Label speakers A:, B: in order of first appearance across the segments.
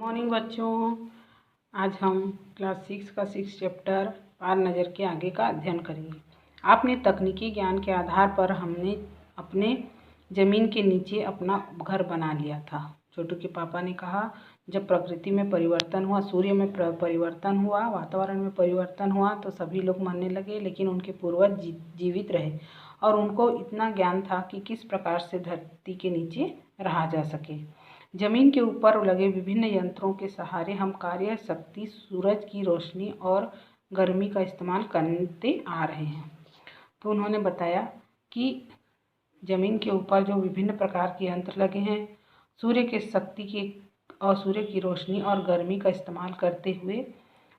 A: Morning बच्चों। आज हम क्लास 6 का 6 चैप्टर पार नज़र के आगे का अध्ययन करेंगे। आपने तकनीकी ज्ञान के आधार पर हमने अपने ज़मीन के नीचे अपना घर बना लिया था। छोटू के पापा ने कहा, जब प्रकृति में परिवर्तन हुआ, सूर्य में परिवर्तन हुआ, वातावरण में परिवर्तन हुआ तो सभी लोग मरने लगे, लेकिन उनके पूर्वज जीवित रहे और उनको इतना ज्ञान था कि किस प्रकार से धरती के नीचे रहा जा सके। जमीन के ऊपर लगे विभिन्न यंत्रों के सहारे हम कार्य शक्ति, सूरज की रोशनी और गर्मी का इस्तेमाल करते आ रहे हैं। तो उन्होंने बताया कि जमीन के ऊपर जो विभिन्न प्रकार के यंत्र लगे हैं, सूर्य के शक्ति के और सूर्य की रोशनी और गर्मी का इस्तेमाल करते हुए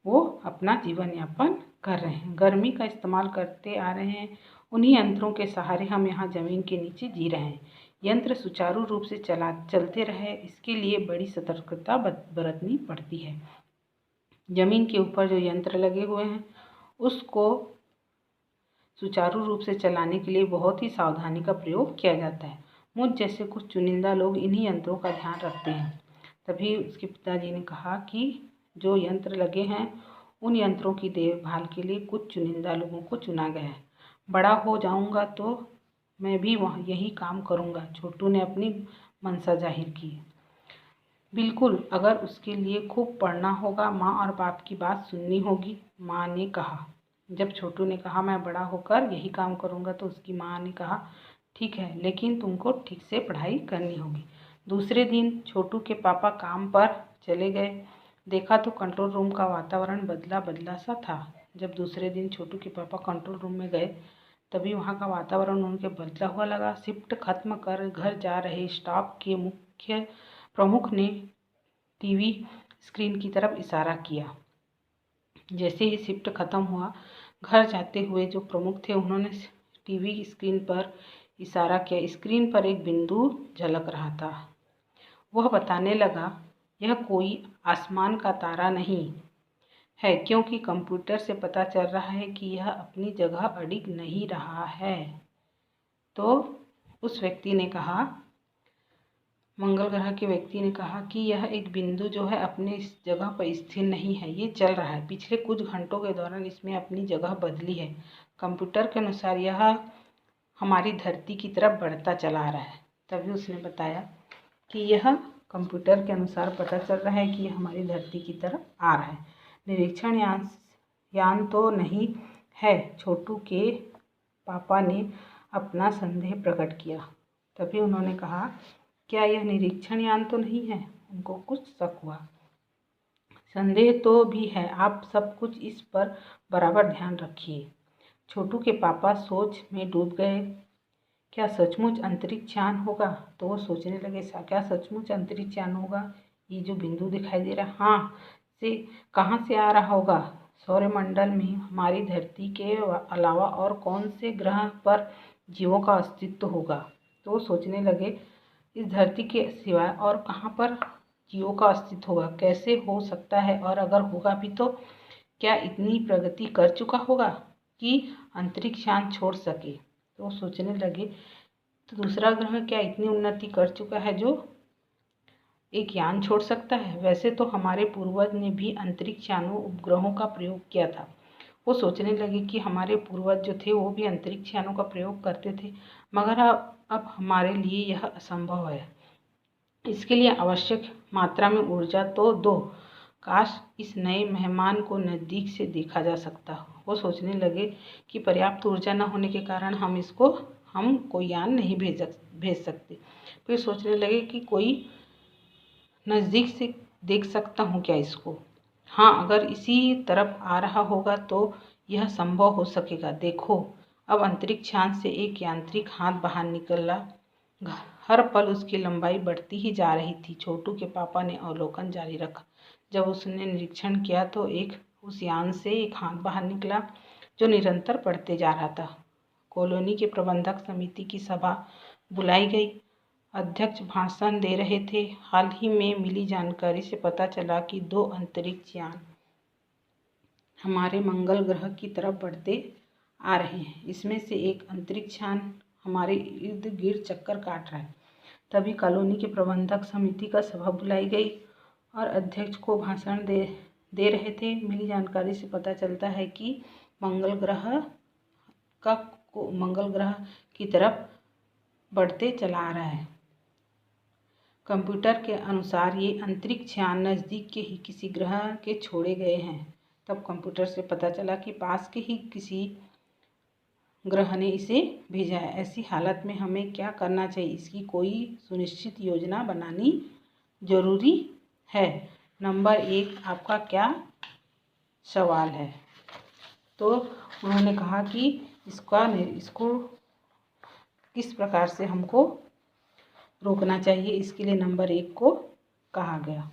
A: वो अपना जीवन यापन कर रहे हैं। गर्मी का इस्तेमाल करते आ रहे हैं। उन्हीं यंत्रों के सहारे हम यहाँ ज़मीन के नीचे जी रहे हैं। यंत्र सुचारू रूप से चलते रहे, इसके लिए बड़ी सतर्कता बरतनी पड़ती है। ज़मीन के ऊपर जो यंत्र लगे हुए हैं उसको सुचारू रूप से चलाने के लिए बहुत ही सावधानी का प्रयोग किया जाता है। मुझ जैसे कुछ चुनिंदा लोग इन्हीं यंत्रों का ध्यान रखते हैं। तभी उसके पिताजी ने कहा कि जो यंत्र लगे हैं उन यंत्रों की देखभाल के लिए कुछ चुनिंदा लोगों को चुना गया है। बड़ा हो जाऊंगा तो मैं भी वहाँ यही काम करूँगा, छोटू ने अपनी मंशा जाहिर की। बिल्कुल, अगर उसके लिए खूब पढ़ना होगा, माँ और बाप की बात सुननी होगी, माँ ने कहा। जब छोटू ने कहा मैं बड़ा होकर यही काम करूँगा तो उसकी माँ ने कहा, ठीक है, लेकिन तुमको ठीक से पढ़ाई करनी होगी। दूसरे दिन छोटू के पापा काम पर चले गए। देखा तो कंट्रोल रूम का वातावरण बदला सा था। जब दूसरे दिन छोटू के पापा कंट्रोल रूम में गए तभी वहाँ का वातावरण उनके बदला हुआ लगा। शिफ्ट खत्म कर घर जा रहे स्टाफ के प्रमुख ने टीवी स्क्रीन की तरफ इशारा किया। जैसे ही शिफ्ट खत्म हुआ, घर जाते हुए जो प्रमुख थे उन्होंने टीवी स्क्रीन पर इशारा किया। स्क्रीन पर एक बिंदु झलक रहा था। वह बताने लगा, यह कोई आसमान का तारा नहीं है, क्योंकि कंप्यूटर से पता चल रहा है कि यह अपनी जगह अडिग नहीं रहा है। तो उस व्यक्ति ने कहा, मंगल ग्रह के व्यक्ति ने कहा कि यह एक बिंदु जो है अपने इस जगह पर स्थिर नहीं है, ये चल रहा है। पिछले कुछ घंटों के दौरान इसमें अपनी जगह बदली है। कंप्यूटर के अनुसार यह हमारी धरती की तरफ बढ़ता चला रहा है। तभी उसने बताया कि यह कंप्यूटर के अनुसार पता चल रहा है कि यह हमारी धरती की तरफ आ रहा है। निरीक्षण यान तो नहीं है, छोटू के पापा ने अपना संदेह प्रकट किया। तभी उन्होंने कहा, क्या यह निरीक्षण यान तो नहीं है? उनको कुछ शक हुआ। संदेह तो भी है, आप सब कुछ इस पर बराबर ध्यान रखिए। छोटू के पापा सोच में डूब गए। क्या सचमुच अंतरिक्ष यान होगा? तो वो सोचने लगे, क्या सचमुच अंतरिक्ष यान होगा? ये जो बिंदु दिखाई दे रहा, हाँ, से कहाँ से आ रहा होगा? सौरमंडल में हमारी धरती के अलावा और कौन से ग्रह पर जीवों का अस्तित्व होगा? तो वो सोचने लगे, इस धरती के सिवाय और कहाँ पर जीवों का अस्तित्व होगा? कैसे हो सकता है? और अगर होगा भी तो क्या इतनी प्रगति कर चुका होगा कि अंतरिक्ष यान छोड़ सके? तो वो सोचने लगे, तो दूसरा ग्रह क्या इतनी उन्नति कर चुका है जो एक यान छोड़ सकता है? वैसे तो हमारे पूर्वज ने भी अंतरिक्ष यानों उपग्रहों का प्रयोग किया था। वो सोचने लगे कि हमारे पूर्वज जो थे वो भी अंतरिक्ष यानों का प्रयोग करते थे, मगर अब हमारे लिए यह असंभव है। इसके लिए आवश्यक मात्रा में ऊर्जा तो दो। काश इस नए मेहमान को नज़दीक से देखा जा सकता हो। वो सोचने लगे कि पर्याप्त ऊर्जा न होने के कारण हम कोई यान नहीं भेज सकते। फिर सोचने लगे कि कोई नज़दीक से देख सकता हूँ क्या इसको? हाँ, अगर इसी तरफ आ रहा होगा तो यह संभव हो सकेगा। देखो, अब अंतरिक्ष यान से एक यांत्रिक हाथ बाहर निकला। हर पल उसकी लंबाई बढ़ती ही जा रही थी। छोटू के पापा ने अवलोकन जारी रखा। जब उसने निरीक्षण किया तो उस यान से एक हाथ बाहर निकला जो निरंतर बढ़ते जा रहा था। कॉलोनी के प्रबंधक समिति की सभा बुलाई गई। अध्यक्ष भाषण दे रहे थे। हाल ही में मिली जानकारी से पता चला कि 2 अंतरिक्ष यान हमारे मंगल ग्रह की तरफ बढ़ते आ रहे हैं। इसमें से एक अंतरिक्ष यान हमारे इर्द गिर्द चक्कर काट रहा है। तभी कॉलोनी के प्रबंधक समिति का सभा बुलाई गई और अध्यक्ष को भाषण दे रहे थे। मिली जानकारी से पता चलता है कि मंगल ग्रह की तरफ बढ़ते चला आ रहा है। कंप्यूटर के अनुसार ये अंतरिक्ष यान नज़दीक के ही किसी ग्रह के छोड़े गए हैं। तब कंप्यूटर से पता चला कि पास के ही किसी ग्रह ने इसे भेजा है। ऐसी हालत में हमें क्या करना चाहिए, इसकी कोई सुनिश्चित योजना बनानी जरूरी है। नंबर 1, आपका क्या सवाल है? तो उन्होंने कहा कि इसको किस प्रकार से हमको रोकना चाहिए, इसके लिए नंबर 1 को कहा गया।